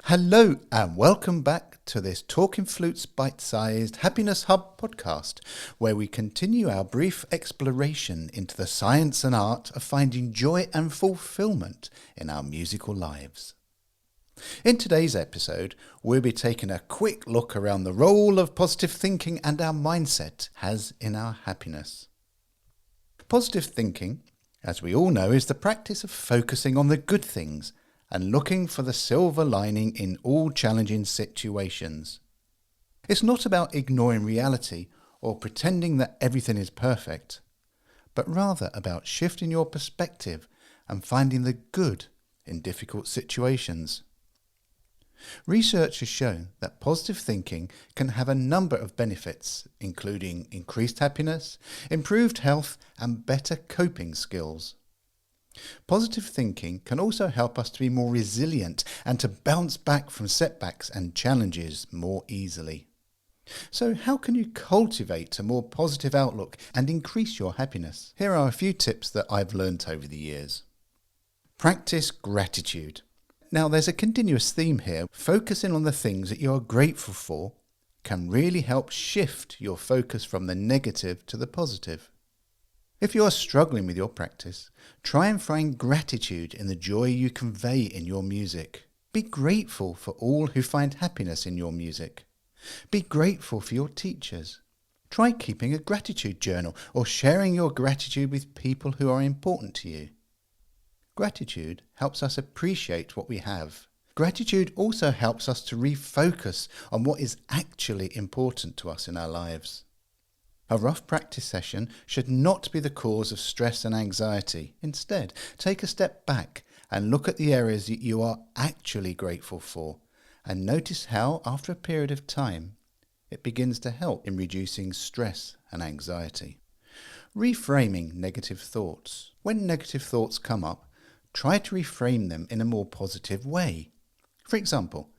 Hello and welcome back to this Talking Flutes Bite-Sized Happiness Hub podcast, where we continue our brief exploration into the science and art of finding joy and fulfillment in our musical lives. In today's episode, we'll be taking a quick look around the role of positive thinking and our mindset has in our happiness. Positive thinking, as we all know, is the practice of focusing on the good things and looking for the silver lining in all challenging situations. It's not about ignoring reality or pretending that everything is perfect, but rather about shifting your perspective and finding the good in difficult situations. Research has shown that positive thinking can have a number of benefits, including increased happiness, improved health, and better coping skills. Positive thinking can also help us to be more resilient and to bounce back from setbacks and challenges more easily. So how can you cultivate a more positive outlook and increase your happiness? Here are a few tips that I've learnt over the years. Practice gratitude. Now there's a continuous theme here. Focusing on the things that you are grateful for can really help shift your focus from the negative to the positive. If you are struggling with your practice, try and find gratitude in the joy you convey in your music. Be grateful for all who find happiness in your music. Be grateful for your teachers. Try keeping a gratitude journal or sharing your gratitude with people who are important to you. Gratitude helps us appreciate what we have. Gratitude also helps us to refocus on what is actually important to us in our lives. A rough practice session should not be the cause of stress and anxiety. Instead, take a step back and look at the areas that you are actually grateful for, and notice how, after a period of time, it begins to help in reducing stress and anxiety. Reframing negative thoughts. When negative thoughts come up, try to reframe them in a more positive way. For example,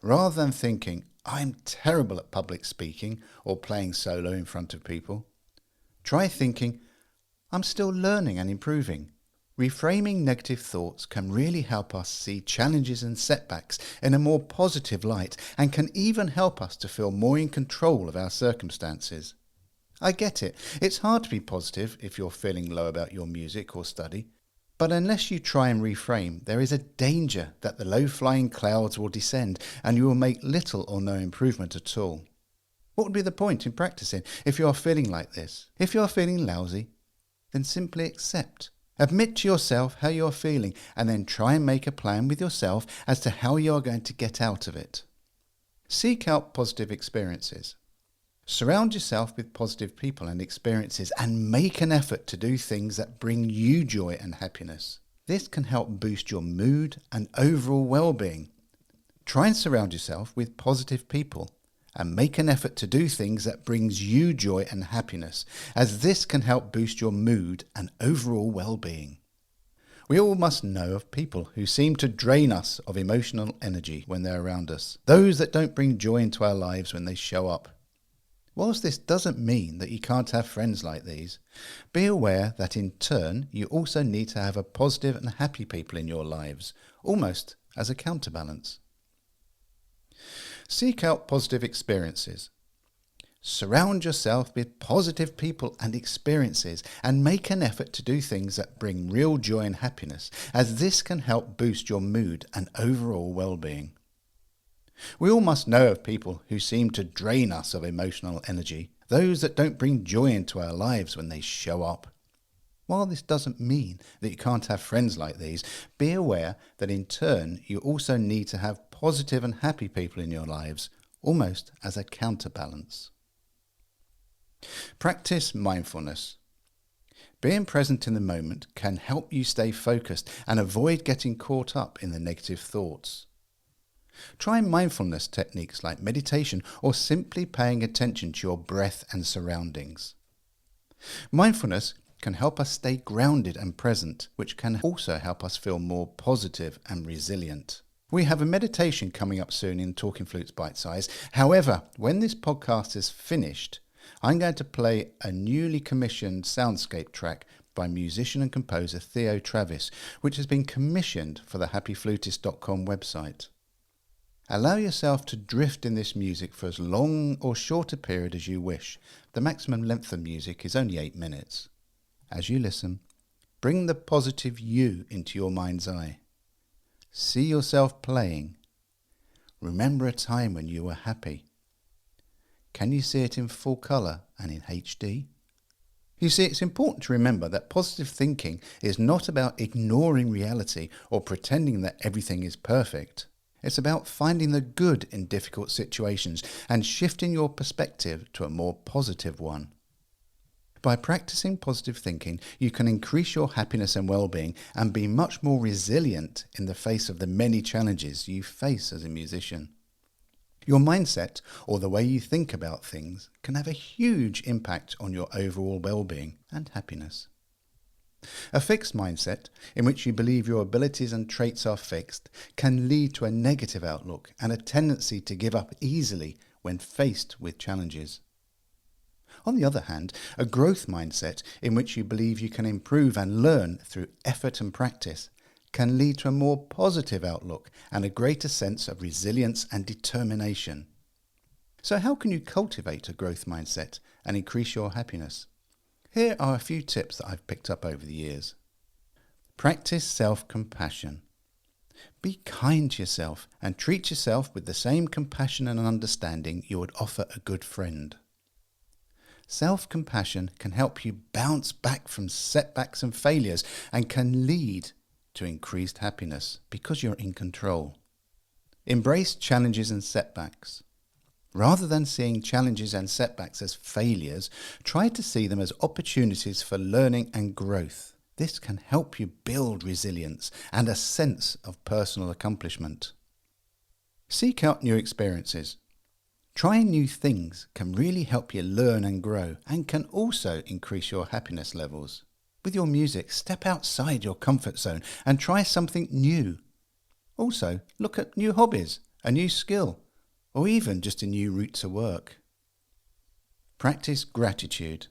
rather than thinking, "I'm terrible at public speaking or playing solo in front of people," try thinking, "I'm still learning and improving." Reframing negative thoughts can really help us see challenges and setbacks in a more positive light and can even help us to feel more in control of our circumstances. I get it. It's hard to be positive if you're feeling low about your music or study. But unless you try and reframe, there is a danger that the low-flying clouds will descend and you will make little or no improvement at all. What would be the point in practicing if you are feeling like this? If you are feeling lousy, then simply accept. Admit to yourself how you are feeling and then try and make a plan with yourself as to how you are going to get out of it. Seek out positive experiences. Surround yourself with positive people and experiences and make an effort to do things that bring you joy and happiness. This can help boost your mood and overall well-being. Try and surround yourself with positive people and make an effort to do things that brings you joy and happiness, as this can help boost your mood and overall well-being. We all must know of people who seem to drain us of emotional energy when they're around us, those that don't bring joy into our lives when they show up. Whilst this doesn't mean that you can't have friends like these, be aware that in turn you also need to have a positive and happy people in your lives, almost as a counterbalance. Seek out positive experiences. Surround yourself with positive people and experiences and make an effort to do things that bring real joy and happiness, as this can help boost your mood and overall well-being. We all must know of people who seem to drain us of emotional energy, those that don't bring joy into our lives when they show up. While this doesn't mean that you can't have friends like these, be aware that in turn you also need to have positive and happy people in your lives, almost as a counterbalance. Practice mindfulness. Being present in the moment can help you stay focused and avoid getting caught up in the negative thoughts. Try mindfulness techniques like meditation or simply paying attention to your breath and surroundings. Mindfulness can help us stay grounded and present, which can also help us feel more positive and resilient. We have a meditation coming up soon in Talking Flutes Bitesize. However, when this podcast is finished, I'm going to play a newly commissioned soundscape track by musician and composer Theo Travis, which has been commissioned for the happyflutist.com website. Allow yourself to drift in this music for as long or short a period as you wish. The maximum length of music is only 8 minutes. As you listen, bring the positive you into your mind's eye. See yourself playing. Remember a time when you were happy. Can you see it in full colour and in HD? You see, it's important to remember that positive thinking is not about ignoring reality or pretending that everything is perfect. It's about finding the good in difficult situations and shifting your perspective to a more positive one. By practicing positive thinking, you can increase your happiness and well-being and be much more resilient in the face of the many challenges you face as a musician. Your mindset, or the way you think about things, can have a huge impact on your overall well-being and happiness. A fixed mindset, in which you believe your abilities and traits are fixed, can lead to a negative outlook and a tendency to give up easily when faced with challenges. On the other hand, a growth mindset, in which you believe you can improve and learn through effort and practice, can lead to a more positive outlook and a greater sense of resilience and determination. So how can you cultivate a growth mindset and increase your happiness? Here are a few tips that I've picked up over the years. Practice self-compassion. Be kind to yourself and treat yourself with the same compassion and understanding you would offer a good friend. Self-compassion can help you bounce back from setbacks and failures and can lead to increased happiness because you're in control. Embrace challenges and setbacks. Rather than seeing challenges and setbacks as failures, try to see them as opportunities for learning and growth. This can help you build resilience and a sense of personal accomplishment. Seek out new experiences. Trying new things can really help you learn and grow and can also increase your happiness levels. With your music, step outside your comfort zone and try something new. Also, look at new hobbies, a new skill, or even just a new route to work. Practice gratitude.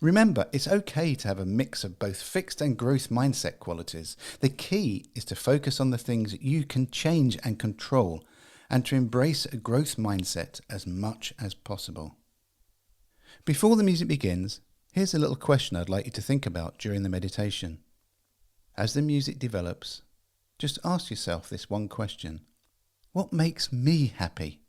Remember, it's okay to have a mix of both fixed and growth mindset qualities. The key is to focus on the things that you can change and control, and to embrace a growth mindset as much as possible. Before the music begins, here's a little question I'd like you to think about during the meditation. As the music develops, just ask yourself this one question. What makes me happy?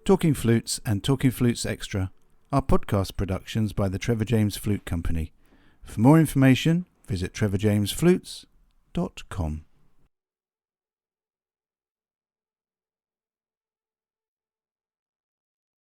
Talking Flutes and Talking Flutes Extra are podcast productions by the Trevor James Flute Company. For more information, visit trevorjamesflutes.com.